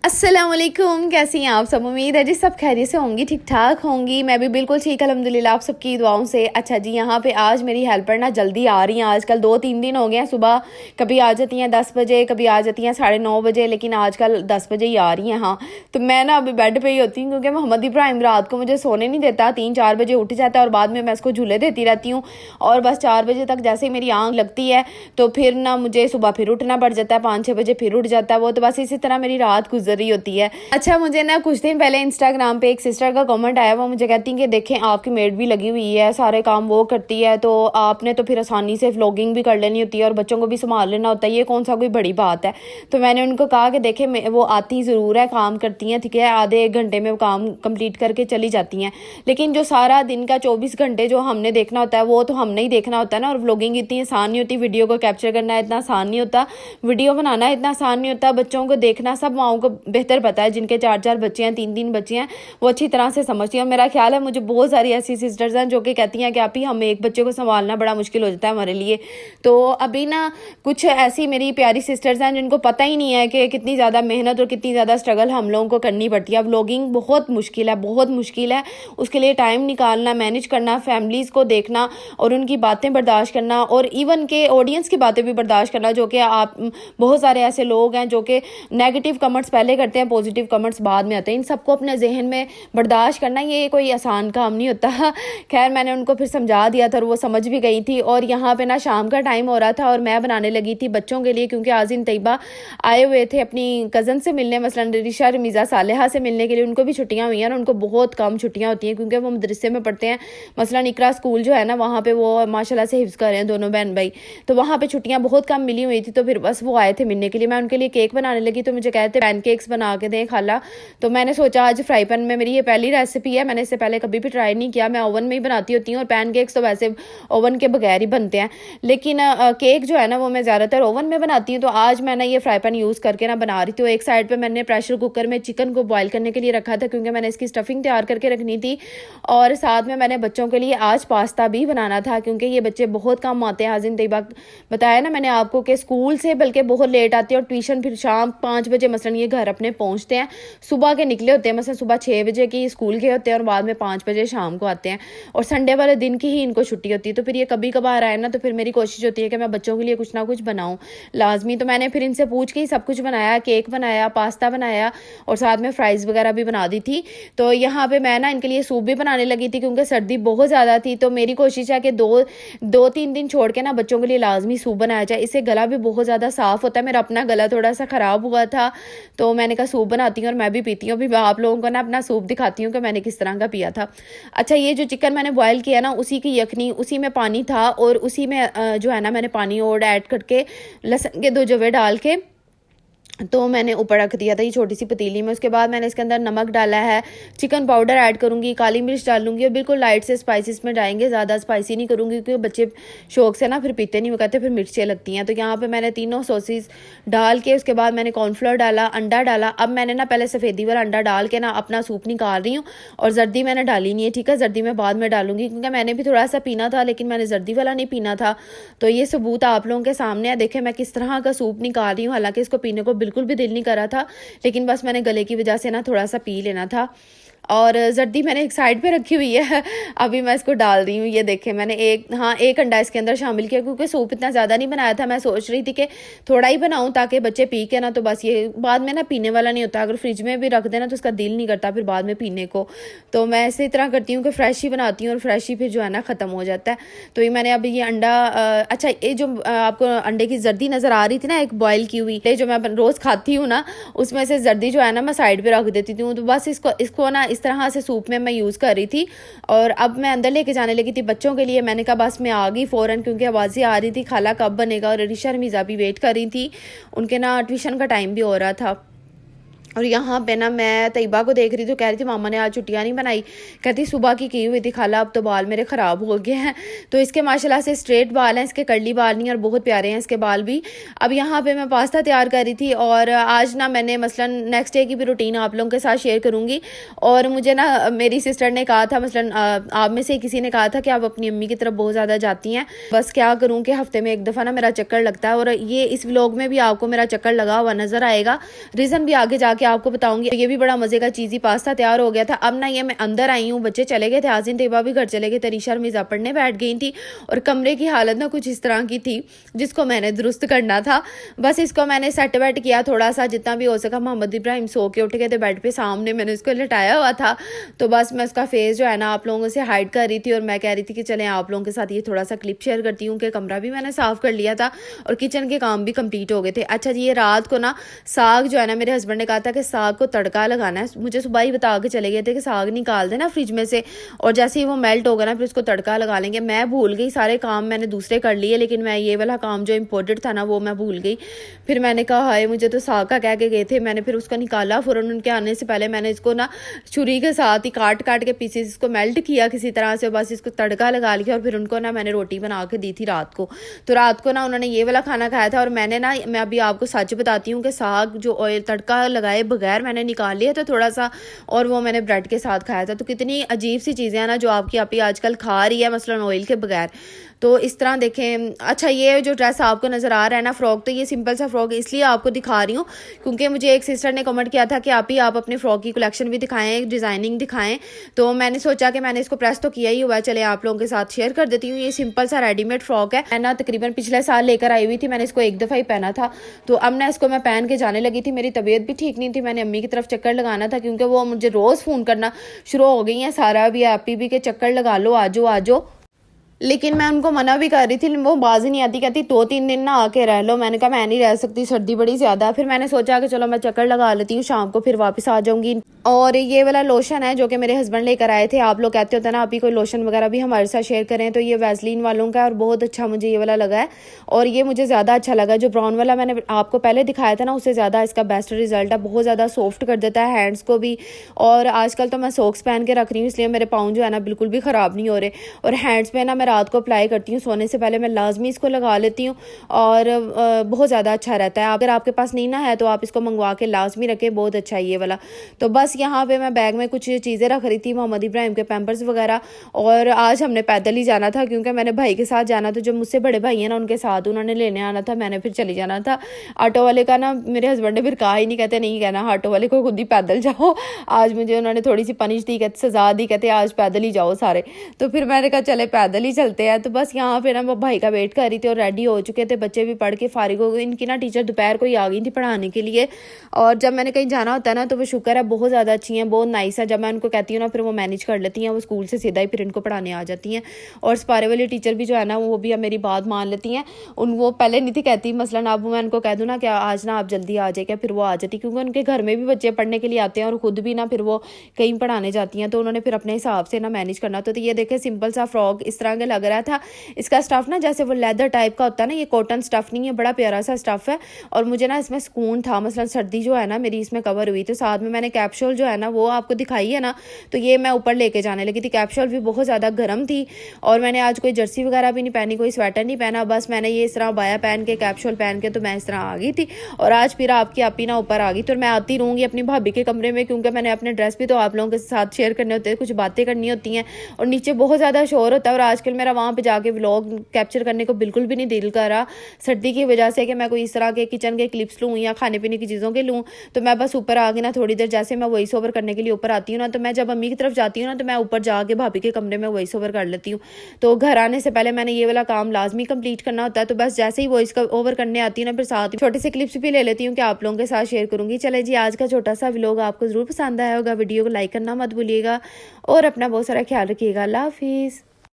अस्सलामुअलैकुम, कैसी हैं आप सब। उम्मीद है जी सब खैरियत से होंगी, ठीक ठाक होंगी। मैं भी बिल्कुल ठीक अल्हम्दुलिल्लाह, आप सबकी दुआओं से। अच्छा जी, यहाँ पे आज मेरी हेल्पर ना जल्दी आ रही हैं। आजकल 2-3 दिन हो गए हैं, सुबह कभी आ जाती हैं 10 बजे, कभी आ जाती हैं 9:30 बजे, लेकिन आजकल 10 बजे ही आ रही हैं। हाँ, तो मैं ना अभी बेड पर ही होती हूँ क्योंकि मोहम्मद इब्राहिम रात को मुझे सोने नहीं देता। 3-4 बजे उठ जाता है और बाद में मैं इसको झूले देती रहती हूँ और बस 4 बजे तक जैसे ही मेरी आँख लगती है तो फिर ना मुझे सुबह फिर उठना पड़ जाता है। 5-6 बजे फिर उठ जाता है वो, तो बस इसी तरह मेरी रात गुजर रही होती है। अच्छा, मुझे ना कुछ दिन पहले इंस्टाग्राम पे एक सिस्टर का कमेंट आया, वो मुझे कहती हैं कि देखें आपकी मेड भी लगी हुई है, सारे काम वो करती है, तो आपने तो फिर आसानी से व्लॉगिंग भी कर लेनी होती है और बच्चों को भी संभाल लेना होता है, ये कौन सा कोई बड़ी बात है। तो मैंने उनको कहा कि देखें वो आती ज़रूर है, काम करती हैं, ठीक है, आधे 1 घंटे में वो काम कंप्लीट करके चली जाती हैं, लेकिन जो सारा दिन का 24 घंटे जो हमने देखना होता है वो तो हमने ही देखना होता है ना। और व्लॉगिंग इतनी आसान नहीं होती, वीडियो को कैप्चर करना इतना आसान नहीं होता, वीडियो बनाना इतना आसान नहीं होता, बच्चों को देखना सब माओं को बेहतर पता है। जिनके 4-4 बच्चे हैं, 3-3 बच्चे हैं, वो अच्छी तरह से समझती हैं। और मेरा ख्याल है मुझे बहुत सारी ऐसी सिस्टर्स हैं जो कि कहती हैं कि आप ही हमें एक बच्चे को संभालना बड़ा मुश्किल हो जाता है हमारे लिए। तो अभी ना कुछ ऐसी मेरी प्यारी सिस्टर्स हैं जिनको पता ही नहीं है कि कितनी ज़्यादा मेहनत और कितनी ज़्यादा स्ट्रगल हम लोगों को करनी पड़ती है। व्लॉगिंग बहुत मुश्किल है, बहुत मुश्किल है। उसके लिए टाइम निकालना, मैनेज करना, फैमिलीज़ को देखना और उनकी बातें बर्दाश्त करना और इवन के ऑडियंस की बातें भी बर्दाश्त करना, जो कि आप बहुत सारे ऐसे लोग हैं जो कि नेगेटिव कमेंट्स पहले करते हैं, पॉजिटिव कमेंट्स बाद में आते हैं। इन सबको अपने जहन में बर्दाश्त करना ये कोई आसान काम नहीं होता। खैर, मैंने उनको फिर समझा दिया था और वो समझ भी गई थी। और यहाँ पे ना शाम का टाइम हो रहा था और मैं बनाने लगी थी बच्चों के लिए, क्योंकि आज़िन तैयबा आए हुए थे अपनी कज़न से मिलने, मसलन रिशा, रमीज़ा, सालेहा से मिलने के लिए। उनको भी छुट्टियाँ हुई हैं और उनको बहुत कम छुट्टियाँ होती हैं क्योंकि वो मदरसे में पढ़ते हैं। मसलन इकरा स्कूल जो है ना, वहाँ पे वो माशाल्लाह से हिफ्ज़ कर रहे हैं दोनों बहन भाई, तो वहाँ पे छुट्टियाँ बहुत कम मिली हुई थी। तो फिर बस वो आए थे मिलने के लिए। मैं उनके लिए केक बनाने लगी तो मुझे कहते पैनकेक्स बना के दें खाला। तो मैंने सोचा आज फ्राई पैन में, मेरी ये पहली रेसिपी है, मैंने इससे पहले कभी भी ट्राई नहीं किया। मैं ओवन में ही बनाती होती हूँ और पैनकेक्स तो वैसे ओवन के बगैर ही बनते हैं, लेकिन केक जो है ना वो मैं ज़्यादातर ओवन में बनाती हूँ। तो आज मैंने ये फ्राई पैन यूज़ करके ना बना रही थी। तो एक साइड पर मैंने प्रेशर कुकर में चिकन को बॉयल करने के लिए रखा था क्योंकि मैंने इसकी स्टफिंग तैयार करके रखनी थी। और साथ में मैंने बच्चों के लिए आज पास्ता भी बनाना था क्योंकि ये बच्चे बहुत कम आते हैं। आज़िन तैयबा बताया ना मैंने आपको कि स्कूल से बल्कि बहुत लेट आते हैं और ट्यूशन फिर शाम 5 बजे मसलन ये घर अपने पहुँचते हैं। सुबह के निकले होते हैं, मतलब सुबह 6 बजे की स्कूल के होते हैं और बाद में 5 बजे शाम को आते हैं और संडे वाले दिन की ही इनको छुट्टी होती है। तो फिर ये कभी कभार आए ना, तो फिर मेरी कोशिश होती है कि मैं बच्चों के लिए कुछ ना कुछ बनाऊं लाजमी। तो मैंने फिर इनसे पूछ के ही सब कुछ बनाया, केक बनाया, पास्ता बनाया और साथ में फ्राइज़ वगैरह भी बना दी थी। तो यहाँ पे मैं ना इनके लिए सूप भी बनाने लगी थी क्योंकि सर्दी बहुत ज़्यादा थी। तो मेरी कोशिश है कि 2-3 दिन छोड़ के ना बच्चों के लिए लाजमी सूप बनाया जाए, इससे गला भी बहुत ज़्यादा साफ़ होता है। मेरा अपना गला थोड़ा सा ख़राब हुआ था तो मैंने कहा सूप बनाती हूँ और मैं भी पीती हूँ। अभी आप लोगों को ना अपना सूप दिखाती हूँ कि मैंने किस तरह का पिया था। अच्छा, ये जो चिकन मैंने बॉयल किया ना, उसी की यखनी, उसी में पानी था और उसी में जो है ना मैंने पानी और ऐड करके लहसुन के 2 जवे डाल के तो मैंने ऊपर रख दिया था ये छोटी सी पतीली में। उसके बाद मैंने इसके अंदर नमक डाला है, चिकन पाउडर ऐड करूँगी, काली मिर्च डालूंगी और बिल्कुल लाइट से स्पाइसेस में जाएंगे, ज़्यादा स्पाइसी नहीं करूँगी क्योंकि बच्चे शौक से ना फिर पीते नहीं, वो कहते फिर मिर्चें लगती हैं। तो यहाँ पे मैंने तीनों सॉसेस डाल के उसके बाद मैंने कॉर्नफ्लोर डाला, अंडा डाला। अब मैंने ना पहले सफ़ेदी वाला अंडा डाल के ना अपना सूप निकाल रही हूँ और जर्दी मैंने डाली नहीं है, ठीक है, जर्दी मैं बाद में डालूंगी क्योंकि मैंने भी थोड़ा सा पीना था लेकिन मैंने जर्दी वाला नहीं पीना था। तो ये सबूत आप लोगों के सामने है, देखें मैं किस तरह का सूप निकाल रही हूँ। हालांकि इसको पीने को बिल्कुल भी दिल नहीं कर रहा था, लेकिन बस मैंने गले की वजह से ना थोड़ा सा पी लेना था। और जर्दी मैंने एक साइड पे रखी हुई है, अभी मैं इसको डाल रही हूँ। ये देखें मैंने एक अंडा इसके अंदर शामिल किया क्योंकि सूप इतना ज़्यादा नहीं बनाया था। मैं सोच रही थी कि थोड़ा ही बनाऊँ ताकि बच्चे पी के ना, तो बस ये बाद में ना पीने वाला नहीं होता, अगर फ्रिज में भी रख देना तो उसका दिल नहीं करता फिर बाद में पीने को। तो मैं इसी तरह करती हूँ कि फ्रेश ही बनाती हूँ और फ्रेश ही फिर जो है ना ख़त्म हो जाता है। तो ये मैंने अभी ये अंडा अच्छा, ये जो आपको अंडे की जर्दी नज़र आ रही थी ना, एक बॉयल की हुई, जो मैं रोज़ खाती हूँ ना, उसमें से जर्दी जो है ना मैं साइड पर रख देती हूँ। तो बस इसको ना इस तरह से सूप में मैं यूज़ कर रही थी और अब मैं अंदर लेके जाने लगी थी बच्चों के लिए। मैंने कहा बस मैं आ गई फ़ौरन क्योंकि आवाज़ें आ रही थी खाला कब बनेगा, और रिशा रमीज़ा भी वेट कर रही थी, उनके ना ट्यूशन का टाइम भी हो रहा था। और यहाँ पे ना मैं तैयबा को देख रही थी, तो कह रही थी मामा ने आज छुट्टियाँ नहीं बनाई, कहती सुबह की हुई थी खाला, अब तो बाल मेरे ख़राब हो गए हैं। तो इसके माशाल्लाह से स्ट्रेट बाल हैं, इसके कर्ली बाल नहीं और बहुत प्यारे हैं इसके बाल भी। अब यहाँ पे मैं पास्ता तैयार कर रही थी और आज ना मैंने मसलन नेक्स्ट डे की भी रूटीन आप लोगों के साथ शेयर करूँगी। और मुझे ना मेरी सिस्टर ने कहा था, मसलन आप में से किसी ने कहा था कि आप अपनी अम्मी की तरफ बहुत ज़्यादा जाती हैं। बस क्या करूँ कि हफ्ते में 1 दफ़ा ना मेरा चक्कर लगता है और ये इस व्लॉग में भी आपको मेरा चक्कर लगा हुआ नज़र आएगा। रीज़न भी आगे जाके के आपको बताऊंगी। ये भी बड़ा मजे का चीज़ी पास्ता तैयार हो गया था। अब ना ये मैं अंदर आई हूँ, बच्चे चले गए थे, आजिन तेबा भी घर चले गए, तरीशा और मिज़ा पढ़ने बैठ गई थी और कमरे की हालत ना कुछ इस तरह की थी जिसको मैंने दुरुस्त करना था। बस इसको मैंने सेट वेट किया थोड़ा सा जितना भी हो सका। मोहम्मद इब्राहिम सो के उठ गए थे बेड पे, सामने मैंने उसको लिटाया हुआ था, तो बस मैं उसका फेस जो है ना आप लोगों से हाइड कर रही थी और मैं कह रही थी कि चलें आप लोगों के साथ ये थोड़ा सा क्लिप शेयर करती हूँ कि कमरा भी मैंने साफ़ कर लिया था और किचन के काम भी कंप्लीट हो गए थे। अच्छा जी, ये रात को ना साग जो है ना, मेरे हस्बैंड ने कहा था कि साग को तड़का लगाना है, मुझे सुबह ही बता के चले गए थे कि साग निकाल देना फ्रिज में से और जैसे ही वो मेल्ट होगा ना फिर उसको तड़का लगा लेंगे। मैं भूल गई, सारे काम मैंने दूसरे कर लिए लेकिन मैं ये वाला काम जो इम्पोर्टेंट था ना वो मैं भूल गई। फिर मैंने कहा हाय मुझे तो साग का कह के गए थे। मैंने फिर उसको निकाला, फ़ौरन उनके आने से पहले मैंने इसको ना छुरी के साथ ही काट काट के पीसेस इसको मेल्ट किया किसी तरह से, बस इसको तड़का लगा लिया और फिर उनको ना मैंने रोटी बना के दी थी रात को। तो रात को ना उन्होंने ये वाला खाना खाया था और मैंने ना, मैं अभी आपको सच बताती हूँ कि साग जो ऑयल तड़का लगाए बगैर मैंने निकाल लिया था थोड़ा सा और वो मैंने ब्रेड के साथ खाया था। तो कितनी अजीब सी चीज़ें हैं ना जो आपकी आप ही आजकल खा रही है, मसलन ऑयल के बगैर। तो इस तरह देखें। अच्छा, ये जो ड्रेस आपको नज़र आ रहा है ना फ्रॉक, तो ये सिंपल सा फ्रॉक इसलिए आपको दिखा रही हूँ क्योंकि मुझे एक सिस्टर ने कमेंट किया था कि आप अपने फ्रॉक की कलेक्शन भी दिखाएं, डिज़ाइनिंग दिखाएं। तो मैंने सोचा कि मैंने इसको प्रेस तो किया ही हुआ है, चले आप लोगों के साथ शेयर कर देती हूँ। ये सिंपल सा रेडीमेड फ्रॉक है, मैं ना तकरीबन पिछले साल लेकर आई हुई थी, मैंने इसको एक दफ़ा ही पहना था। तो अब ना इसको मैं पहन के जाने लगी थी, मेरी तबीयत भी ठीक नहीं थी, मैंने अम्मी की तरफ चक्कर लगाना था क्योंकि वो मुझे रोज़ फ़ोन करना शुरू हो गई हैं, सारा भी आप भी के चक्कर लगा लो, आजो आजो। लेकिन मैं उनको मना भी कर रही थी, वो बाज ही नहीं आती, कहती 2-3 दिन ना आके रह लो। मैंने कहा मैं नहीं रह सकती, सर्दी बड़ी ज़्यादा। फिर मैंने सोचा कि चलो मैं चक्कर लगा लेती हूँ, शाम को फिर वापस आ जाऊँगी। और ये वाला लोशन है जो कि मेरे हस्बैंड लेकर आए थे। आप लोग कहते होते हैं ना आप ही कोई लोशन वगैरह भी हमारे साथ शेयर करें, तो ये वैसलीन वालों का और बहुत अच्छा मुझे ये वाला लगा है और ये मुझे ज़्यादा अच्छा लगा। जो ब्राउन वाला मैंने आपको पहले दिखाया था ना उससे ज़्यादा इसका बेस्ट रिजल्ट है, बहुत ज़्यादा सॉफ्ट कर देता है हैंड्स को भी। और आजकल तो मैं सॉक्स पहन के रख रही हूँ इसलिए मेरे पाँव जो है ना बिल्कुल भी ख़राब नहीं हो रहे। और हैंड्स पे ना मैं रात को अप्लाई करती हूँ, सोने से पहले मैं लाजमी इसको लगा लेती हूँ और बहुत ज़्यादा अच्छा रहता है। अगर आपके पास नहीं ना है तो आप इसको मंगवा के लाजमी रखें, बहुत अच्छा है ये वाला। तो बस यहाँ पे मैं बैग में कुछ चीज़ें रख रही थी, मोहम्मद इब्राहिम के पैम्पर्स वगैरह। और आज हमने पैदल ही जाना था क्योंकि मैंने भाई के साथ जाना था, जो मुझसे बड़े भाई हैं ना उनके साथ, उन्होंने लेने आना था, मैंने फिर चली जाना था। ऑटो वाले का ना मेरे हस्बैंड ने फिर कहा ही नहीं, कहते नहीं कहना ऑटो वाले को, खुद ही पैदल जाओ। आज मुझे उन्होंने थोड़ी सी पनिश दी, कहते सजा दी, कहते आज पैदल ही जाओ सारे। तो फिर मैंने कहा चले पैदल ही चलते हैं। तो बस यहाँ पे ना वो भाई का वेट कर रही थी और रेडी हो चुके थे, बच्चे भी पढ़ के फारिग हो गए। इनकी ना टीचर दोपहर को ही आ गई थी पढ़ाने के लिए। और जब मैंने कहीं जाना होता है ना तो वो शुक्र है बहुत ज़्यादा अच्छी हैं, बहुत नाइस है। जब मैं उनको कहती हूँ ना फिर वो मैनेज कर लेती हैं, वो स्कूल से सीधा ही फिर इनको पढ़ाने आ जाती हैं। और सपारे वाली टीचर भी जो है ना वो भी अब मेरी बात मान लेती हैं। वो पहले नहीं थी कहती, मसलन अब मैं उनको कह दूँ ना कि आज ना आप जल्दी आ जाए, क्या फिर वो आ जाती, क्योंकि उनके घर में भी बच्चे पढ़ने के लिए आते हैं और ख़ुद भी ना फिर वो कहीं पढ़ाने जाती हैं, तो उन्होंने फिर अपने हिसाब से ना मैनेज करना। तो ये देखे सिंपल सा फ्रॉक इस तरह का लग रहा था। इसका स्टफ़ ना जैसे वो लेदर टाइप का होता है ना, ये कॉटन स्टफ़ नहीं है, बड़ा प्यारा सा स्टफ़ है। और मुझे ना इसमें सुकून था, मसलन सर्दी जो है ना मेरी इसमें कवर हुई। तो साथ में मैंने कैप्सूल जो है ना वो आपको दिखाई है ना, तो ये मैं ऊपर लेके जाने लगी थी। कैप्सूल भी बहुत ज़्यादा गर्म थी और मैंने आज कोई जर्सी वगैरह भी नहीं पहनी, कोई स्वेटर नहीं पहना, बस मैंने ये इस तरह बाया पहन के कैप्सूल पहन के तो मैं इस तरह आ गई थी। और आज फिर आपकी आप ही ना ऊपर आ गई। तो मैं आती रहूँगी अपनी भाभी के कमरे में क्योंकि मैंने अपने ड्रेस भी तो आप लोगों के साथ शेयर करने होते हैं, कुछ बातें करनी होती हैं और नीचे बहुत ज़्यादा शोर होता है। और आजकल मेरा वहाँ पर जाके व्लॉग कैप्चर करने को बिल्कुल भी नहीं दिल कर रहा सर्दी की वजह से कि मैं कोई इस तरह के किचन के क्लिप्स लूँ या खाने पीने की चीज़ों के लूँ। तो मैं बस ऊपर आ गई ना थोड़ी देर, जैसे मैं वॉइस ओवर करने के लिए ऊपर आती हूँ ना, तो मैं जब अम्मी की तरफ जाती हूँ ना तो मैं ऊपर जाके भाभी के कमरे में वॉइस ओवर कर लेती हूँ। तो घर आने से पहले मैंने ये वाला काम लाजमी कंप्लीट करना होता है। तो बस जैसे ही वॉइस ओवर करने आती हूँ ना फिर साथ छोटे से क्लिप्स भी ले लेती हूँ कि आप लोगों के साथ शेयर करूँगी। चले जी, आज का छोटा सा व्लॉग आपको ज़रूर पसंद आया होगा, वीडियो को लाइक करना मत भूलिएगा और अपना बहुत सारा ख्याल रखिएगा। अल्लाह हाफिज़।